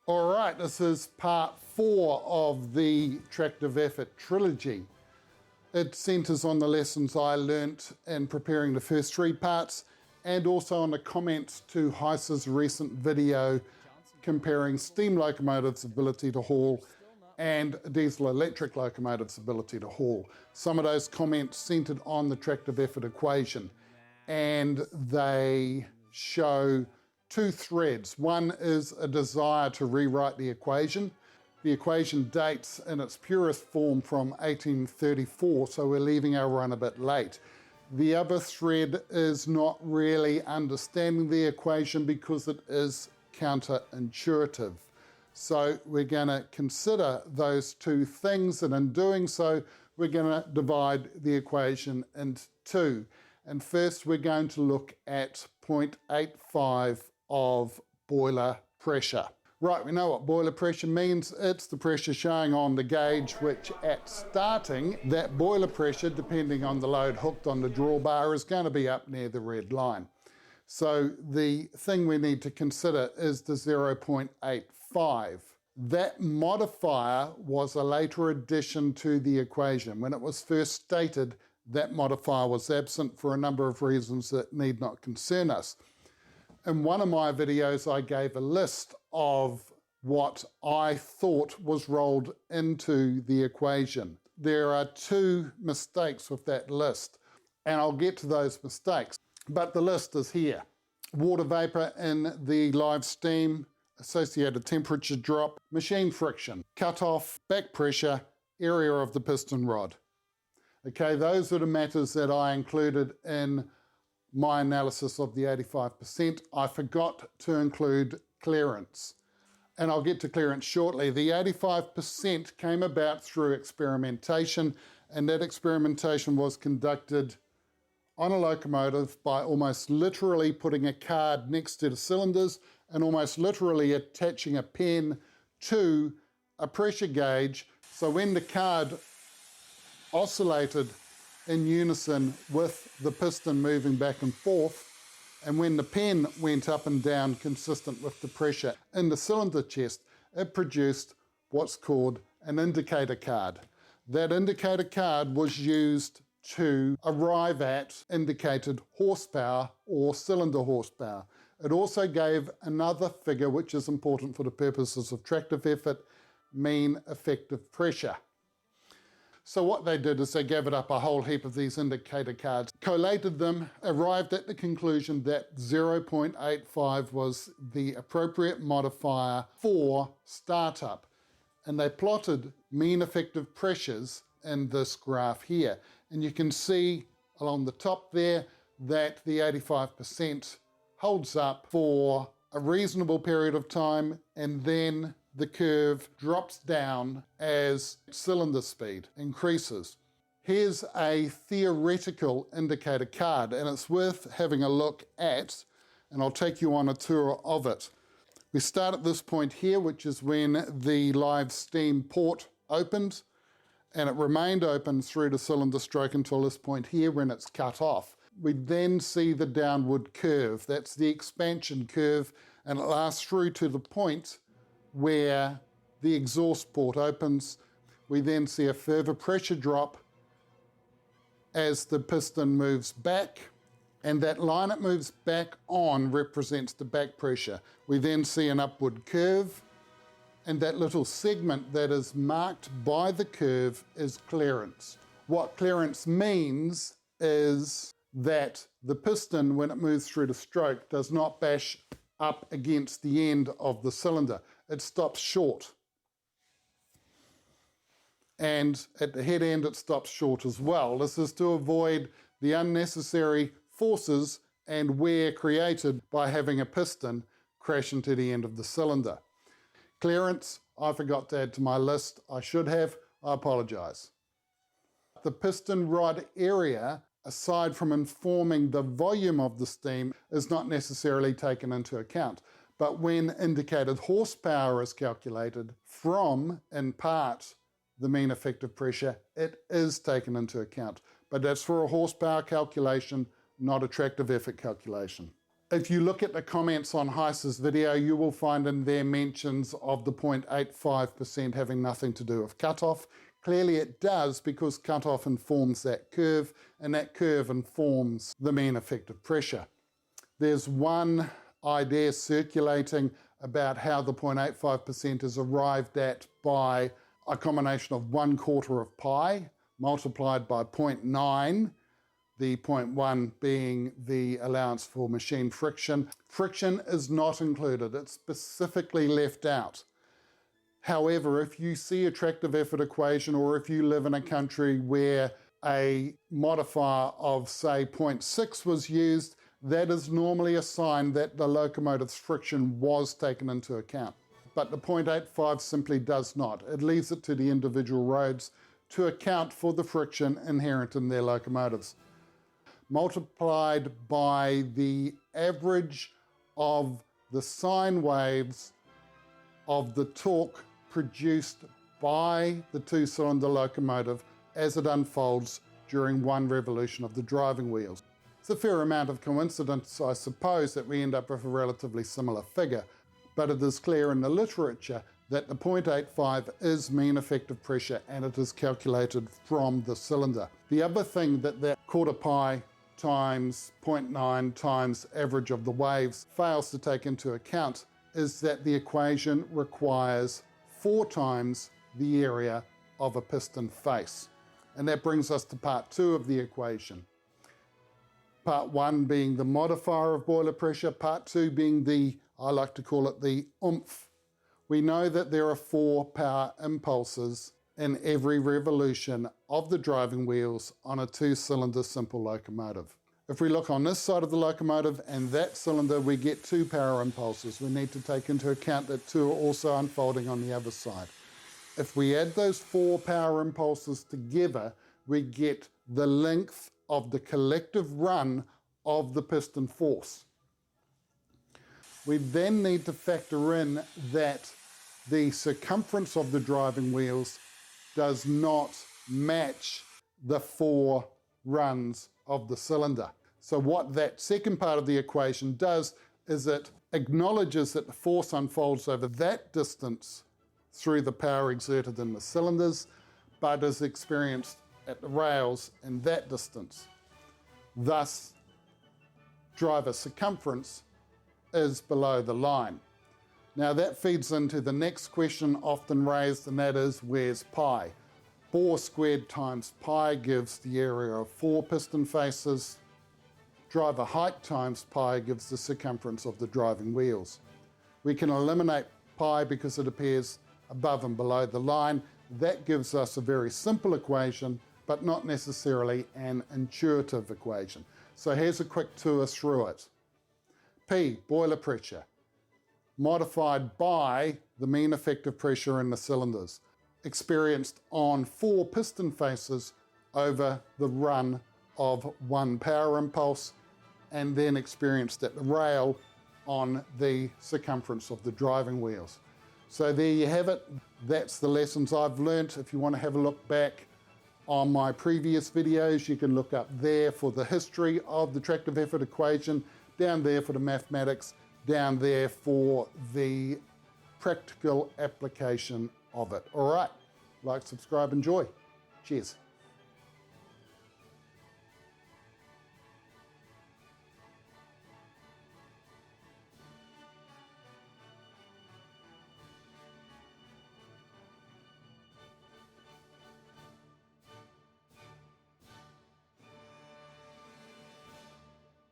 All right, this is part 4 of the Tractive effort trilogy. It centres on the lessons I learnt in preparing the first 3 parts and also on the comments to Hyce's recent video comparing steam locomotives' ability to haul and diesel electric locomotives' ability to haul. Some of those comments centred on the Tractive effort equation, and they show 2 threads. One is a desire to rewrite the equation. The equation dates in its purest form from 1834, so we're leaving our run a bit late. The other thread is not really understanding the equation because it is counterintuitive. So we're going to consider those 2 things, and in doing so, we're going to divide the equation into 2. And first we're going to look at 0.85 of boiler pressure. Right, we know what boiler pressure means. It's the pressure showing on the gauge, which at starting, that boiler pressure, depending on the load hooked on the drawbar, is going to be up near the red line. So the thing we need to consider is the 0.85. That modifier was a later addition to the equation. When it was first stated, that modifier was absent for a number of reasons that need not concern us. In one of my videos, I gave a list of what I thought was rolled into the equation. There are 2 mistakes with that list, and I'll get to those mistakes. But the list is here. Water vapor in the live steam, associated temperature drop, machine friction, cutoff, back pressure, area of the piston rod. Okay, those are the matters that I included in my analysis of the 85%. I forgot to include clearance, and I'll get to clearance shortly. The 85% came about through experimentation, and that experimentation was conducted on a locomotive by almost literally putting a card next to the cylinders and almost literally attaching a pen to a pressure gauge. So when the card oscillated in unison with the piston moving back and forth, and when the pen went up and down consistent with the pressure in the cylinder chest, it produced what's called an indicator card. That indicator card was used to arrive at indicated horsepower or cylinder horsepower. It also gave another figure which is important for the purposes of tractive effort, mean effective pressure. So what they did is they gathered up a whole heap of these indicator cards, collated them, arrived at the conclusion that 0.85 was the appropriate modifier for startup. And they plotted mean effective pressures in this graph here. And you can see along the top there that the 85% holds up for a reasonable period of time, and then the curve drops down as cylinder speed increases. Here's a theoretical indicator card, and it's worth having a look at, and I'll take you on a tour of it. We start at this point here, which is when the live steam port opened, and it remained open through the cylinder stroke until this point here when it's cut off. We then see the downward curve. That's the expansion curve, and it lasts through to the point where the exhaust port opens. We then see a further pressure drop as the piston moves back, and that line it moves back on represents the back pressure. We then see an upward curve, and that little segment that is marked by the curve is clearance. What clearance means is that the piston, when it moves through the stroke, does not bash up against the end of the cylinder. It stops short. And at the head end, it stops short as well. This is to avoid the unnecessary forces and wear created by having a piston crash into the end of the cylinder. Clearance, I forgot to add to my list. I should have. I apologize. The piston rod area, aside from informing the volume of the steam, is not necessarily taken into account. But when indicated horsepower is calculated from, in part, the mean effective pressure, it is taken into account. But that's for a horsepower calculation, not a tractive effort calculation. If you look at the comments on Hyce's video, you will find in there mentions of the 0.85% having nothing to do with cutoff. Clearly it does, because cutoff informs that curve, and that curve informs the mean effective pressure. There's one idea circulating about how the 0.85% is arrived at by a combination of 1/4 of pi multiplied by 0.9, the 0.1 being the allowance for machine friction. Friction is not included, it's specifically left out. However, if you see a tractive effort equation, or if you live in a country where a modifier of, say, 0.6 was used, that is normally a sign that the locomotive's friction was taken into account. But the 0.85 simply does not. It leaves it to the individual roads to account for the friction inherent in their locomotives, multiplied by the average of the sine waves of the torque produced by the two-cylinder locomotive as it unfolds during one revolution of the driving wheels. It's a fair amount of coincidence, I suppose, that we end up with a relatively similar figure, but it is clear in the literature that the 0.85 is mean effective pressure, and it is calculated from the cylinder. The other thing that 1/4 pi times 0.9 times average of the waves fails to take into account is that the equation requires 4 times the area of a piston face. And that brings us to part 2 of the equation. Part 1 being the modifier of boiler pressure, part 2 being the, I like to call it the oomph. We know that there are 4 power impulses in every revolution of the driving wheels on a 2-cylinder simple locomotive. If we look on this side of the locomotive and that cylinder, we get 2 power impulses. We need to take into account that 2 are also unfolding on the other side. If we add those 4 power impulses together, we get the length of the collective run of the piston force. We then need to factor in that the circumference of the driving wheels does not match the 4 runs of the cylinder. So what that second part of the equation does is it acknowledges that the force unfolds over that distance through the power exerted in the cylinders, but is experienced at the rails in that distance. Thus, driver circumference is below the line. Now that feeds into the next question often raised, and that is, where's pi? Bore squared times pi gives the area of 4 piston faces. Driver height times pi gives the circumference of the driving wheels. We can eliminate pi because it appears above and below the line. That gives us a very simple equation, but not necessarily an intuitive equation. So here's a quick tour through it. P, boiler pressure, modified by the mean effective pressure in the cylinders, experienced on 4 piston faces over the run of 1 power impulse, and then experienced at the rail on the circumference of the driving wheels. So there you have it. That's the lessons I've learnt. If you want to have a look back on my previous videos, you can look up there for the history of the tractive effort equation, down there for the mathematics, down there for the practical application of it. All right, like, subscribe, enjoy. Cheers.